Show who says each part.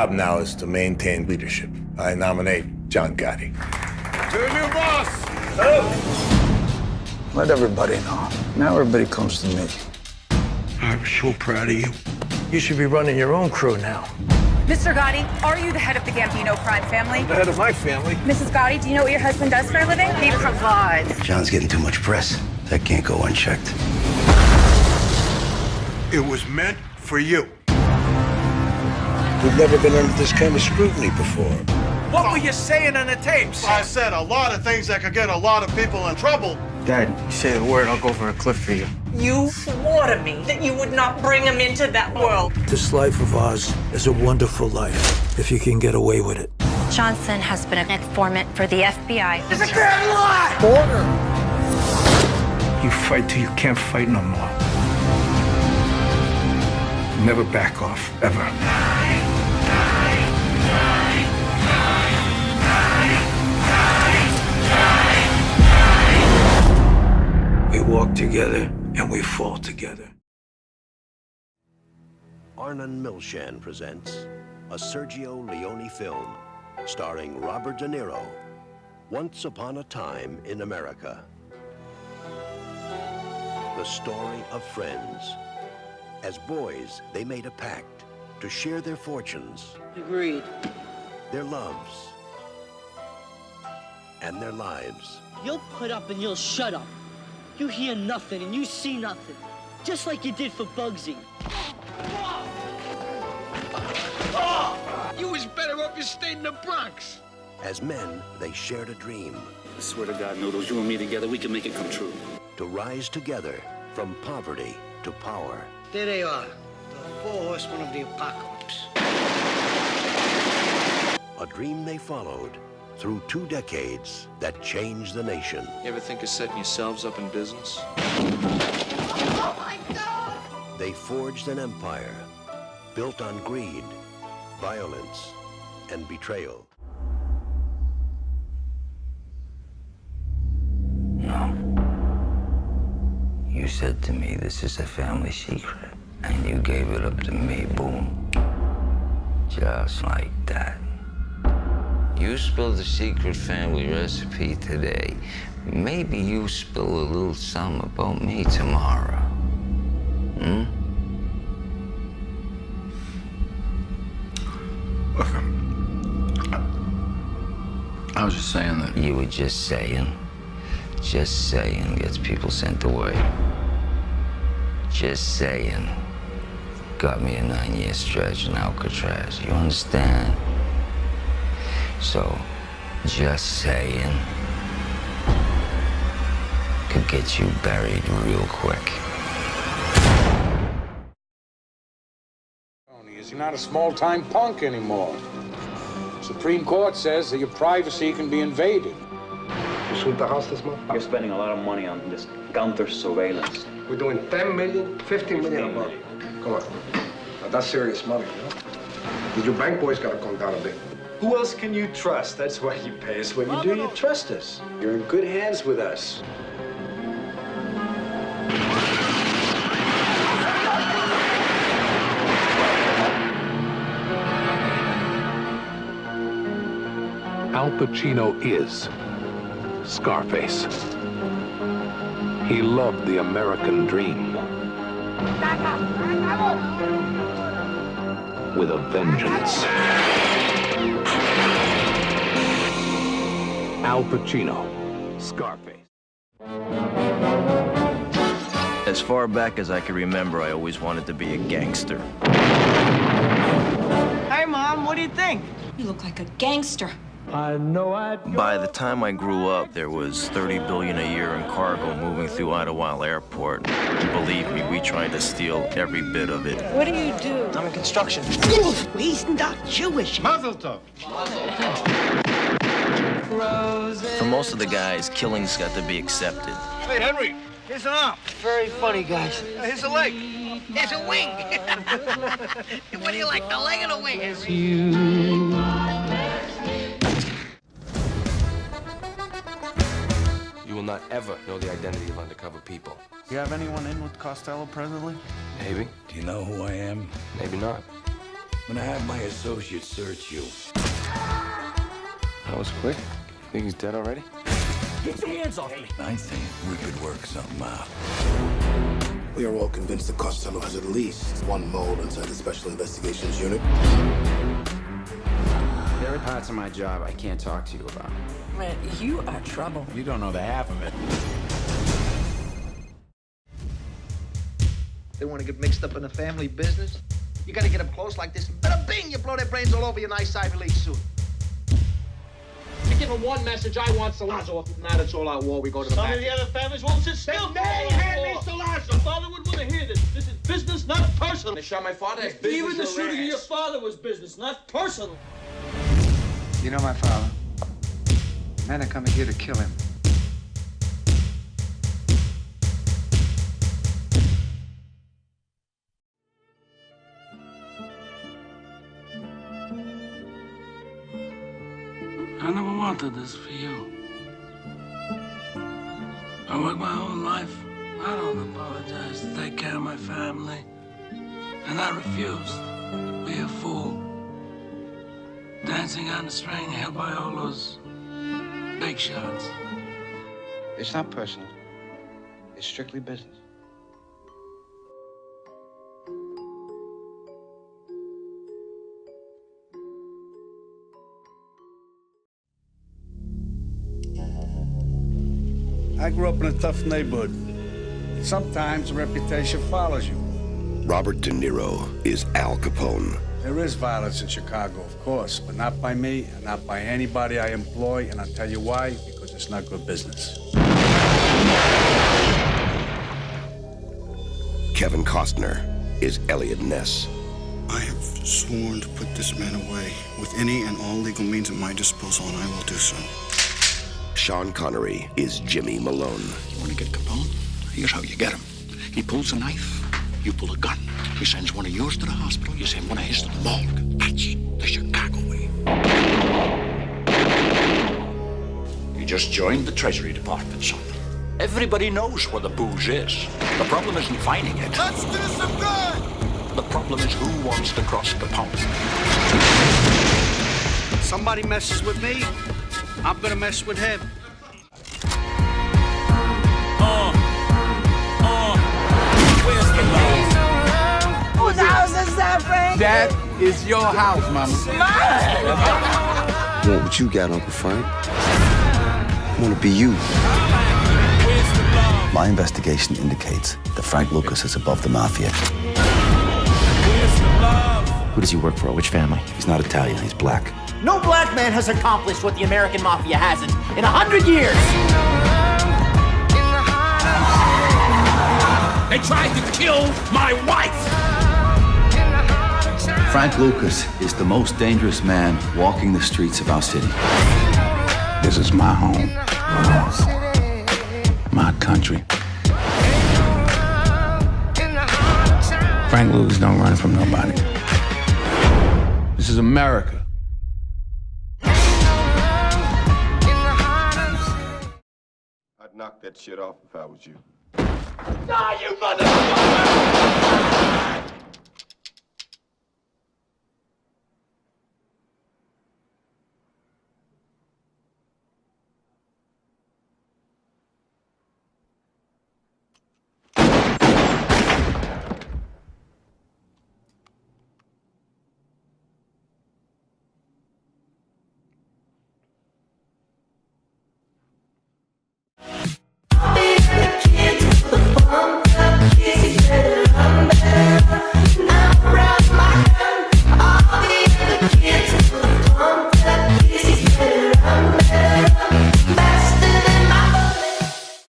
Speaker 1: job now is to maintain leadership. I nominate John Gotti.
Speaker 2: To the new boss!
Speaker 3: Let everybody know. Now everybody comes to me.
Speaker 4: I'm so proud of you.
Speaker 3: You should be running your own crew now.
Speaker 5: Mr. Gotti, are you the head of the Gambino crime family?
Speaker 2: The head of my family.
Speaker 5: Mrs. Gotti, do you know what your husband does for a living? He provides.
Speaker 4: John's getting too much press. That can't go unchecked.
Speaker 2: It was meant for you.
Speaker 4: We've never been under this kind of scrutiny before.
Speaker 3: What were you saying on the tapes?
Speaker 2: I said a lot of things that could get a lot of people in trouble.
Speaker 6: Dad, you say the word, I'll go over a cliff for you.
Speaker 7: You swore to me that you would not bring him into that world.
Speaker 3: This life of ours is a wonderful life, if you can get away with it.
Speaker 8: Johnson has been an informant for the FBI.
Speaker 3: It's a damn lie! Order!
Speaker 4: You fight till you can't fight no more. Never back off, ever. We walk together and we fall together.
Speaker 9: Arnon Milchan presents a Sergio Leone film starring Robert De Niro, Once Upon a Time in America. The story of friends. As boys, they made a pact to share their fortunes,
Speaker 7: Agreed.
Speaker 9: their loves, and their lives.
Speaker 10: You'll put up and you'll shut up. You hear nothing and you see nothing. Just like you did for Bugsy.
Speaker 4: You was better off you stayed in the Bronx.
Speaker 9: As men, they shared a dream.
Speaker 11: I swear to God, Noodles, you and me together, we can make it come true.
Speaker 9: To rise together from poverty to power.
Speaker 10: There they are, the four horsemen of the apocalypse.
Speaker 9: A dream they followed through 2 decades that changed the nation.
Speaker 12: You ever think of setting yourselves up in business?
Speaker 10: Oh my God!
Speaker 9: They forged an empire built on greed, violence, and betrayal.
Speaker 13: No. You said to me, this is a family secret, and you gave it up to me, boom. Just like that. You spilled the secret family recipe today. Maybe you spill a little something about me tomorrow. Hmm?
Speaker 4: Look, I was just saying that.
Speaker 13: You were just saying. Just saying gets people sent away. Just saying got me a 9-year stretch in Alcatraz. You understand? So, just saying could get you buried real quick.
Speaker 14: Is he not a small-time punk anymore? Supreme Court says that your privacy can be invaded.
Speaker 15: You shoot the house this month?
Speaker 11: You're spending a lot of money on this counter surveillance.
Speaker 15: We're doing 10 million, 15 million a month. Come on. Now, that's serious money, you know? Your bank boys gotta come down a bit.
Speaker 16: Who else can you trust? That's why you pay us what you do. You trust us. You're in good hands with us.
Speaker 17: Al Pacino is Scarface. He loved the American dream with a vengeance. Al Pacino, Scarface.
Speaker 18: As far back as I can remember, I always wanted to be a gangster.
Speaker 10: Hey, Mom, what do you think?
Speaker 8: You look like a gangster.
Speaker 18: By the time I grew up, there was $30 billion a year in cargo moving through Idlewild Airport. Believe me, we tried to steal every bit of it.
Speaker 10: What do you do?
Speaker 6: I'm in construction.
Speaker 10: He's not Jewish.
Speaker 2: Mazel tov.
Speaker 18: For most of the guys, killings got to be accepted.
Speaker 2: Hey, Henry, here's an arm.
Speaker 10: Very funny, guys.
Speaker 2: Here's a leg.
Speaker 10: There's a wing. What do you like, the leg or the wing?
Speaker 12: You will not ever know the identity of undercover people.
Speaker 6: You have anyone in with Costello presently?
Speaker 12: Maybe.
Speaker 4: Do you know who I am?
Speaker 12: Maybe not.
Speaker 3: I'm gonna have my associates search you.
Speaker 12: That was quick. Think he's dead already?
Speaker 10: Get your hands off me!
Speaker 3: I think we could work something out.
Speaker 19: We are all convinced that Costello has at least one mole inside the Special Investigations Unit.
Speaker 20: There are parts of my job I can't talk to you about.
Speaker 7: Man, you are trouble.
Speaker 20: You don't know the half of it.
Speaker 21: They want to get mixed up in the family business. You gotta get up close like this. Bada bing! You blow their brains all over your nice Ivy League suit.
Speaker 22: You give him one message, I want Salazzo. If not, it's all out war. We go to the back.
Speaker 2: Some of the other families won't sit still.
Speaker 22: They hand me Salazzo. Father would want to hear this. This is business, not personal.
Speaker 20: They shot my father. It's business.
Speaker 22: Even the shooting of your father was business, not personal.
Speaker 6: You know my father. Men are coming here to kill him.
Speaker 10: I never wanted this for you. I worked my whole life. I don't apologize to take care of my family. And I refused to be a fool. Dancing on the string held by all those big shots.
Speaker 6: It's not personal. It's strictly business.
Speaker 23: I grew up in a tough neighborhood. Sometimes a reputation follows you.
Speaker 9: Robert De Niro is Al Capone.
Speaker 23: There is violence in Chicago, of course, but not by me and not by anybody I employ, and I'll tell you why, because it's not good business.
Speaker 9: Kevin Costner is Elliot Ness.
Speaker 24: I have sworn to put this man away with any and all legal means at my disposal, and I will do so.
Speaker 9: Sean Connery is Jimmy Malone.
Speaker 25: You want to get Capone? Here's how you get him. He pulls a knife, you pull a gun. He sends one of yours to the hospital, you send one of his to the morgue. That's the Chicago way. You just joined the Treasury Department, son. Everybody knows where the booze is. The problem isn't finding it.
Speaker 2: Let's do some good!
Speaker 25: The problem is who wants to cross the pond.
Speaker 2: Somebody messes with me, I'm gonna mess with him.
Speaker 10: Where's the love?
Speaker 7: Whose house is that, Frank?
Speaker 14: That is your house, Mama.
Speaker 7: Mine!
Speaker 26: Want what you got, Uncle Frank? I want to be you. My investigation indicates that Frank Lucas is above the Mafia.
Speaker 20: Who does he work for? Which family?
Speaker 26: He's not Italian, he's black.
Speaker 10: No black man has accomplished what the American Mafia hasn't in 100 years. They tried to kill my wife.
Speaker 26: Frank Lucas is the most dangerous man walking the streets of our city.
Speaker 25: This is my home. My country. Frank Lucas don't run from nobody.
Speaker 14: This is America.
Speaker 16: I'd knock that shit off if I was you.
Speaker 10: Die, you motherfucker!